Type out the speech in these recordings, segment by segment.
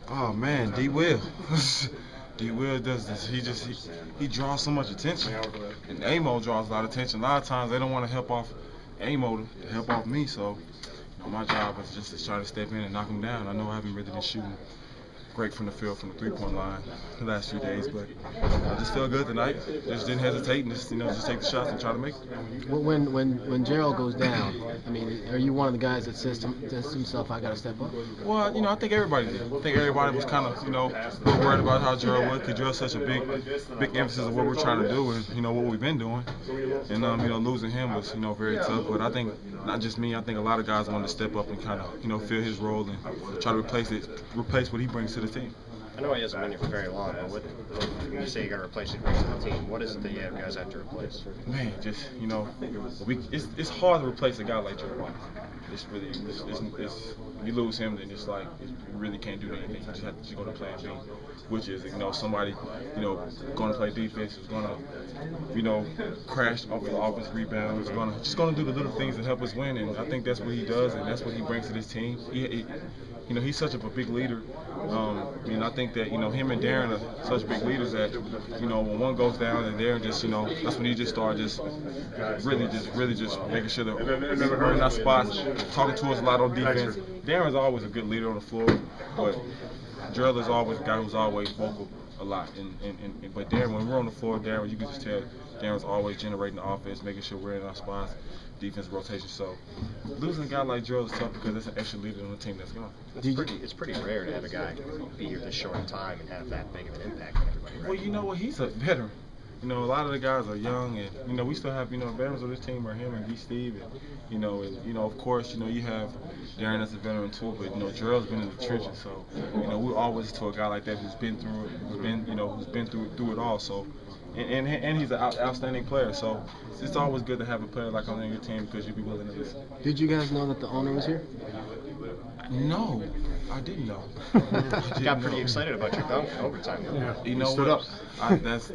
Oh man, D Will. D Will does this. He draws so much attention, and Amo draws a lot of attention. A lot of times they don't want to help off Amo to help off me. So, my job is just to try to step in and knock him down. I know I haven't really been shooting great from the field, from the three-point line the last few days, but I just feel good tonight. Just didn't hesitate and just take the shots and try to make it. When Gerald goes down, I mean, are you one of the guys that says to himself, I got to step up? Well, I think everybody did. I think everybody was kind of, worried about how Gerald was, because Gerald's such a big emphasis of what we're trying to do and, what we've been doing. And, losing him was, very tough. But I think, not just me, I think a lot of guys wanted to step up and kind of, fill his role and try to replace what he brings to the team. I know he hasn't been here for very long, but when you say you got to replace what he brings to the team, what is it that you guys have to replace? Man, just, it's hard to replace a guy like Gerald. It's really, you lose him, then it's like, you really can't do anything. You just have to go to plan B, which is, somebody, going to play defense, is going to, crash off the offense rebounds, just going to do the little things that help us win. And I think that's what he does, and that's what he brings to this team. He's such a big leader. I think that, him and Deron are such big leaders that, when one goes down and Deron just, that's when he just started really making sure that we're in our spots, talking to us a lot on defense. Deron's always a good leader on the floor, but Gerald is always a guy who's always vocal a lot. But Deron, when we're on the floor, Deron, you can just tell Deron's always generating the offense, making sure we're in our spots, defense rotation. So losing a guy like Gerald is tough because that's an extra leader on the team that's gone. It's pretty rare to have a guy be here this short a time and have that big of an impact on everybody. Right? Well, you know what? He's a veteran. A lot of the guys are young, and we still have veterans on this team are him and D. Steve, and of course you have Deron as a veteran too, but Gerald's been in the trenches, so we're always to a guy like that who's been through it, who's been through it all. So. And he's an outstanding player, so it's always good to have a player like on your team because you'd be willing to listen. Did you guys know that the owner was here? No, I didn't know. Got pretty excited about your dunk in overtime. Yeah. You know stood what? Up. That's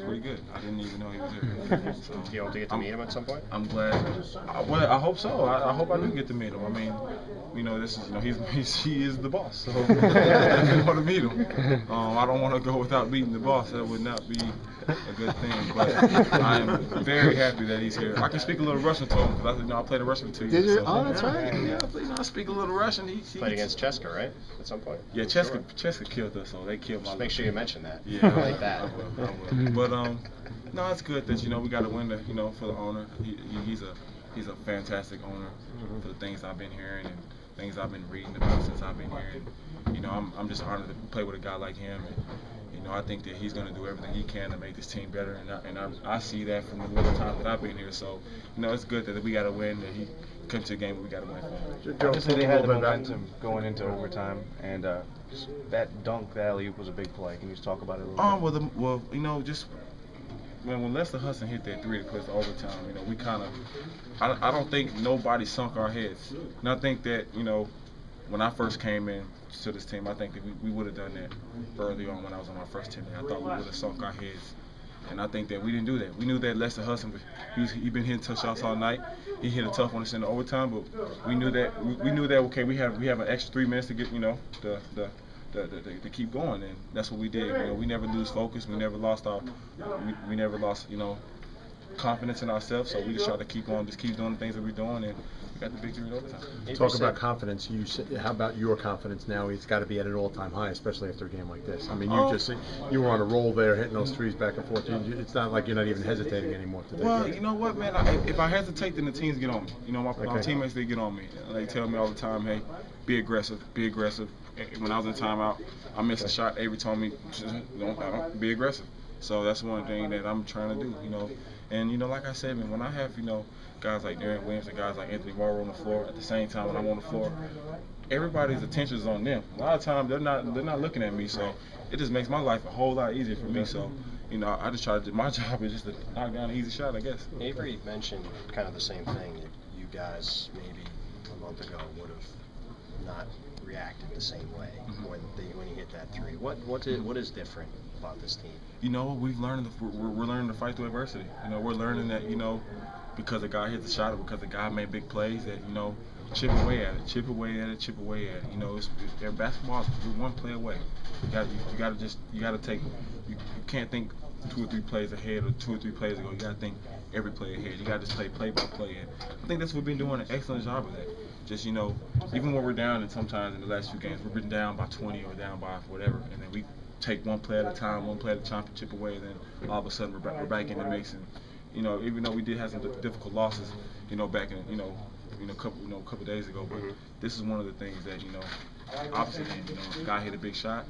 pretty good. I didn't even know he was here. So, do you hope to get to meet him at some point? I'm glad. I hope so. I hope I do get to meet him. I mean, this is he is the boss, so I definitely want to meet him. I don't want to go without meeting the boss. That would not be a good thing. But I am very happy that he's here. I can speak a little Russian to him because I played a Russian for 2 years. Did you? So. Oh, that's right. Yeah, I speak a little Russian. He played against Cheska, right? At some point. Yeah, Cheska killed us, so they killed my. Just make sure you mention that. Yeah, I like that. I will. But no, it's good that we got to win for the owner. He's a fantastic owner for the things I've been hearing and things I've been reading about since I've been here. And, I'm just honored to play with a guy like him. And, I think that he's going to do everything he can to make this team better. And I see that from the little time that I've been here. So, it's good that we got to win. That he comes to a game where we got to win for him. Obviously, they had the momentum going into overtime, and that dunk, that alley-oop was a big play. Can you just talk about it a little bit? Just when Lester Hudson hit that three to put us to overtime, we kind of, I don't think nobody sunk our heads. And I think that, when I first came in to this team, I think that we would have done that early on when I was on our first team. I thought we would have sunk our heads. And I think that we didn't do that. We knew that Lester Hudson, he been hitting touchdowns all night. He hit a tough one in the overtime, but we knew that okay, we have an extra 3 minutes to get to keep going, and that's what we did. We never lose focus. We never lost confidence in ourselves. So we just try to keep doing the things that we're doing, and we got the victory in overtime. Talk about confidence. How about your confidence now? It's got to be at an all-time high, especially after a game like this. I mean, you were on a roll there, hitting those threes back and forth. It's not like you're not even hesitating anymore today. Well, you know what, man? If I hesitate, then the teams get on me. My teammates, they get on me. They tell me all the time, hey, be aggressive, be aggressive. When I was in timeout, I missed a shot. Avery told me, don't be aggressive. So that's one thing that I'm trying to do, And, like I said, man, when I have, guys like Deron Williams and guys like Anthony Morrow on the floor at the same time when I'm on the floor, everybody's attention is on them. A lot of times they're not looking at me, so it just makes my life a whole lot easier for me. So, I just try to do my job is just to knock down an easy shot, I guess. Avery mentioned kind of the same thing that you guys maybe a month ago would have not reacted the same way when he hit that three. What is different about this team? We've learned we're learning to fight through adversity. We're learning that because a guy hits a shot or because a guy made big plays that chip away at it, chip away at it, chip away at it. You know, their basketball, we're one play away. You gotta take. You can't think 2 or 3 plays ahead or 2 or 3 plays ago. You gotta think every play ahead. You gotta just play by play. And I think that's what we've been doing an excellent job of that. Just, you know, even when we're down, and sometimes in the last few games we've been down by 20 or down by whatever, and then we take one play at a time to chip away, and then all of a sudden we're back in the mix. And you know, even though we did have some difficult losses, you know, back in a couple days ago, but this is one of the things that, you know, obviously, you know, guy hit a big shot.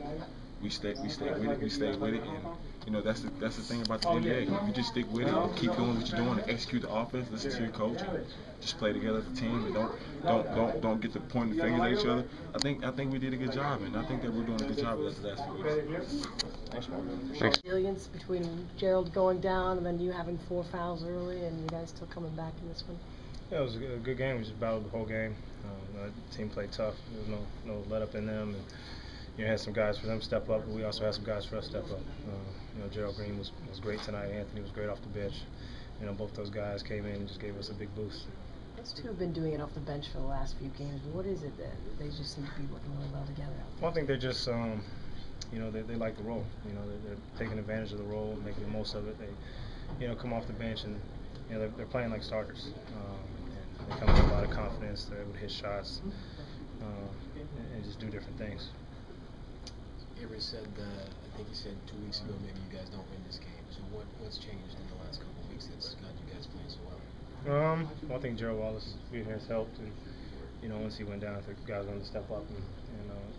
We stayed with it, and you know, that's the thing about the NBA. If you just stick with it, and keep doing what you're doing, and execute the offense, listen to your coach, and just play together as a team, and don't get to pointing fingers at each other. I think we did a good job, and I think that we're doing a good job of the last few weeks. Thanks. Resilience between Gerald going down and then you having 4 fouls early, and you guys still coming back in this one. Yeah, it was a good game. We just battled the whole game. The team played tough. There was no let up in them, and you know, had some guys for them step up, but we also had some guys for us step up. You know, Gerald Green was great tonight. Anthony was great off the bench. You know, both those guys came in and just gave us a big boost. Those two have been doing it off the bench for the last few games. But what is it that they just seem to be working really well together? Well, I think they're just, you know, they like the role. You know, they're taking advantage of the role, making the most of it. They, you know, come off the bench and, you know, they're playing like starters. And they come with a lot of confidence. They're able to hit shots and just do different things. Avery said, I think he said 2 weeks ago, maybe you guys don't win this game. So what's changed in the last couple of weeks that's got you guys playing so well? Well, I think Gerald Wallace being here has helped, and you know, once he went down, I think guys wanted to step up and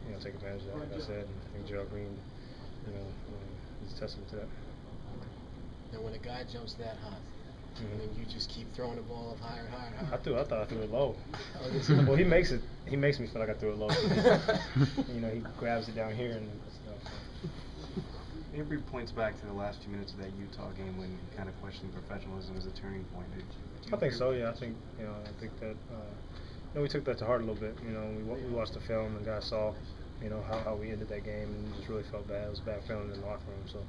you know, take advantage of that. Like I said, and I think Gerald Green, you know, is a testament to that. Now, when a guy jumps that high, and then you just keep throwing the ball up higher, higher, higher. I thought I threw it low. Well, he makes me feel like I threw it low. You know, he grabs it down here and stuff. Avery points back to the last few minutes of that Utah game when he kind of questioned professionalism as a turning point. I think so. Yeah, I think that you know, we took that to heart a little bit. You know, we watched the film and guys saw, you know, how we ended that game, and just really felt bad. It was a bad feeling in the locker room. So.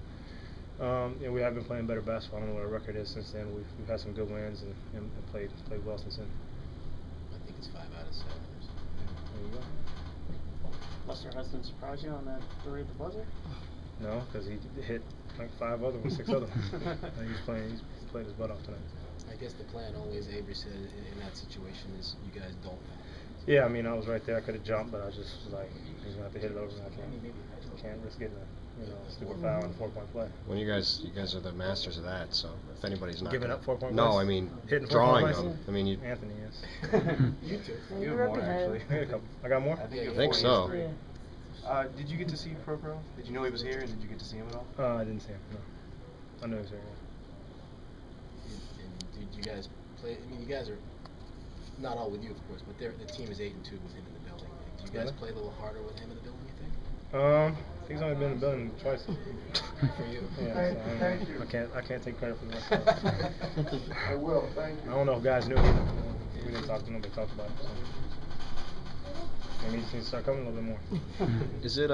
Yeah, we have been playing better basketball. I don't know what our record is since then. We've had some good wins and played well since then. I think it's 5 out of 7. There you go. Lester Hudson surprised you on that 3 at the buzzer? No, because he hit like 5 other ones, 6 other ones. He's played his butt off tonight. I guess the plan always, Avery said, in that situation is you guys don't foul. Yeah, I mean, I was right there. I could have jumped, but I just was like, he's gonna have to hit it over. And I can't risk getting a stupid foul and a 4-point play. Well, you guys are the masters of that. So if anybody's not giving up 4-point plays. No, I mean hitting drawing them. I mean, Anthony is. You too. You You're have more ahead. actually. I got more. I think so. Yeah. Did you get to see Pro? Did you know he was here, and did you get to see him at all? I didn't see him. No, I knew he was here. Yeah. And did you guys play? I mean, you guys are not all with you, of course, but the team is 8-2 with him in the building. Do you guys play a little harder with him in the building, you think? He's only been in the building twice. For you. Yeah, so I can't take credit for the rest of it. I will, thank you. I don't know if guys knew either. We didn't talk to nobody talked about it. So. Maybe he needs to start coming a little bit more. Is it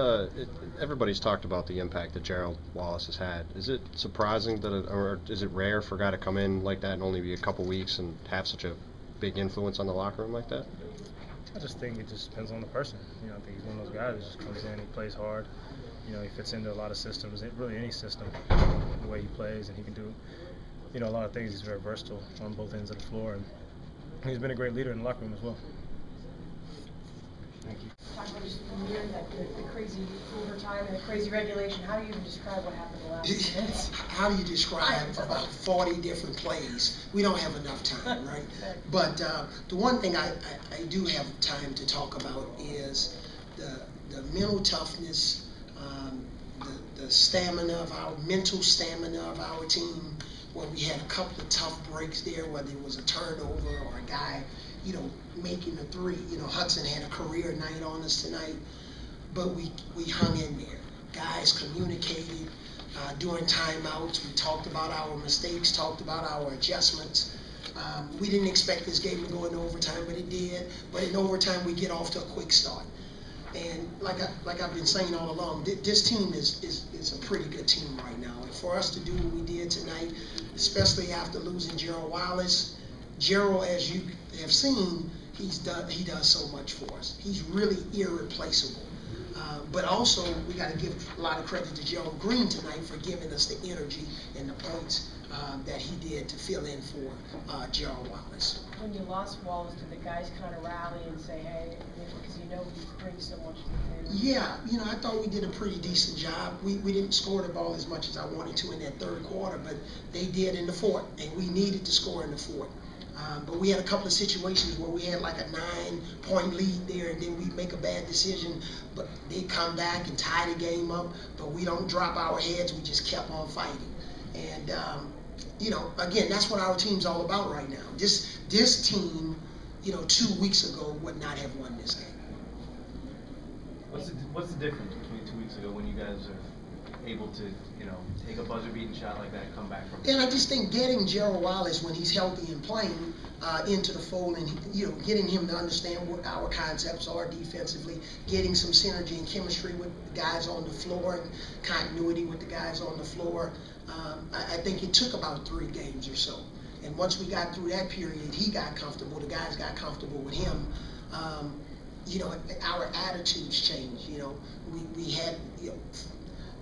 everybody's talked about the impact that Gerald Wallace has had. Is it surprising that or is it rare for a guy to come in like that and only be a couple weeks and have such a big influence on the locker room like that? I just think it just depends on the person. You know, I think he's one of those guys that just comes in, he plays hard. You know, he fits into a lot of systems, really any system, the way he plays, and he can do, you know, a lot of things. He's very versatile on both ends of the floor, and he's been a great leader in the locker room as well. Thank you. Talk about just the crazy overtime and the crazy regulation. How do you even describe what happened in the last few minutes? How do you describe about 40 different plays? We don't have enough time, right? But the one thing I do have time to talk about is the mental toughness, the stamina of our mental stamina of our team, where we had a couple of tough breaks there, whether it was a turnover or a guy, you know, making a 3. You know, Hudson had a career night on us tonight, but we hung in there. Guys communicated during timeouts. We talked about our mistakes, talked about our adjustments. We didn't expect this game to go into overtime, but it did. But in overtime, we get off to a quick start. And like I've been saying all along, this team is a pretty good team right now. And for us to do what we did tonight, especially after losing Gerald Wallace, Gerald, as you have seen, he does so much for us. He's really irreplaceable. But also, we got to give a lot of credit to Gerald Green tonight for giving us the energy and the points that he did to fill in for Gerald Wallace. When you lost Wallace, did the guys kind of rally and say, hey, because you know he brings so much to the table? Yeah, I thought we did a pretty decent job. We didn't score the ball as much as I wanted to in that third quarter, but they did in the fourth, and we needed to score in the fourth. But we had a couple of situations where we had like a 9-point lead there, and then we make a bad decision, but they come back and tie the game up, but we don't drop our heads. We just kept on fighting. And, again, that's what our team's all about right now. This team, 2 weeks ago would not have won this game. What's the difference between 2 weeks ago when you guys are able to, take a buzzer-beating shot like that and come back from it? And I just think getting Gerald Wallace, when he's healthy and playing, into the fold, and getting him to understand what our concepts are defensively, getting some synergy and chemistry with the guys on the floor and continuity with the guys on the floor. I think it took about 3 games or so. And once we got through that period, he got comfortable, the guys got comfortable with him. Our attitudes changed. We had,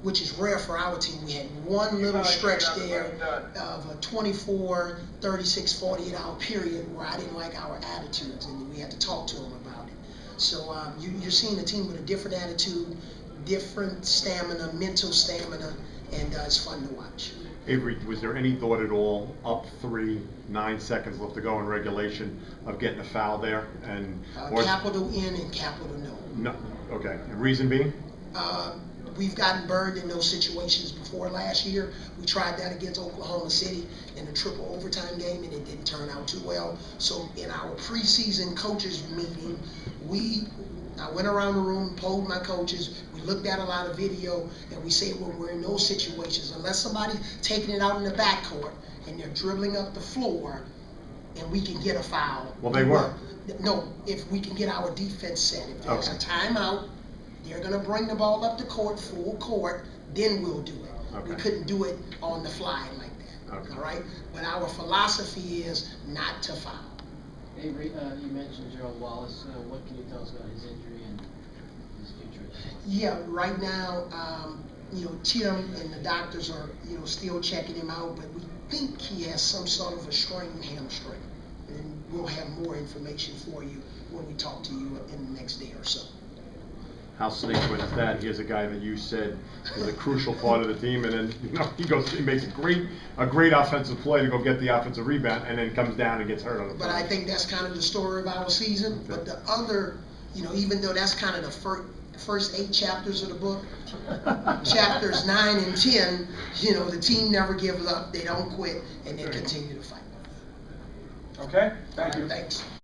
which is rare for our team. We had one little stretch there of a 24, 36, 48-hour period where I didn't like our attitudes, and we had to talk to them about it. So you're seeing a team with a different attitude, different stamina, mental stamina, and it's fun to watch. Avery, was there any thought at all, up 3, 9 seconds left to go in regulation, of getting a foul there? And capital N and capital no. No. Okay. And reason being? We've gotten burned in those situations before last year. We tried that against Oklahoma City in a triple overtime game, and it didn't turn out too well. So in our preseason coaches meeting, I went around the room, polled my coaches, we looked at a lot of video, and we said when we're in those situations, unless somebody's taking it out in the backcourt and they're dribbling up the floor and we can get a foul. Well, they were. No, if we can get our defense set. If there's a timeout, they're going to bring the ball up the court, full court, then we'll do it. Okay. We couldn't do it on the fly like that. Okay. All right? But our philosophy is not to foul. Avery, you mentioned Gerald Wallace. What can you tell us about his injury and his future? Yeah, right now, Tim and the doctors are, still checking him out, but we think he has some sort of a strained hamstring. And we'll have more information for you when we talk to you in the next day or so. How significant is that? Here's a guy that you said is a crucial part of the team, and then he makes a great offensive play to go get the offensive rebound, and then comes down and gets hurt on the. But I think that's kind of the story of our season. Okay. But the other, even though that's kind of the first 8 chapters of the book, chapters 9 and 10, the team never gives up. They don't quit, and they continue to fight. Okay. Thank you. Thanks.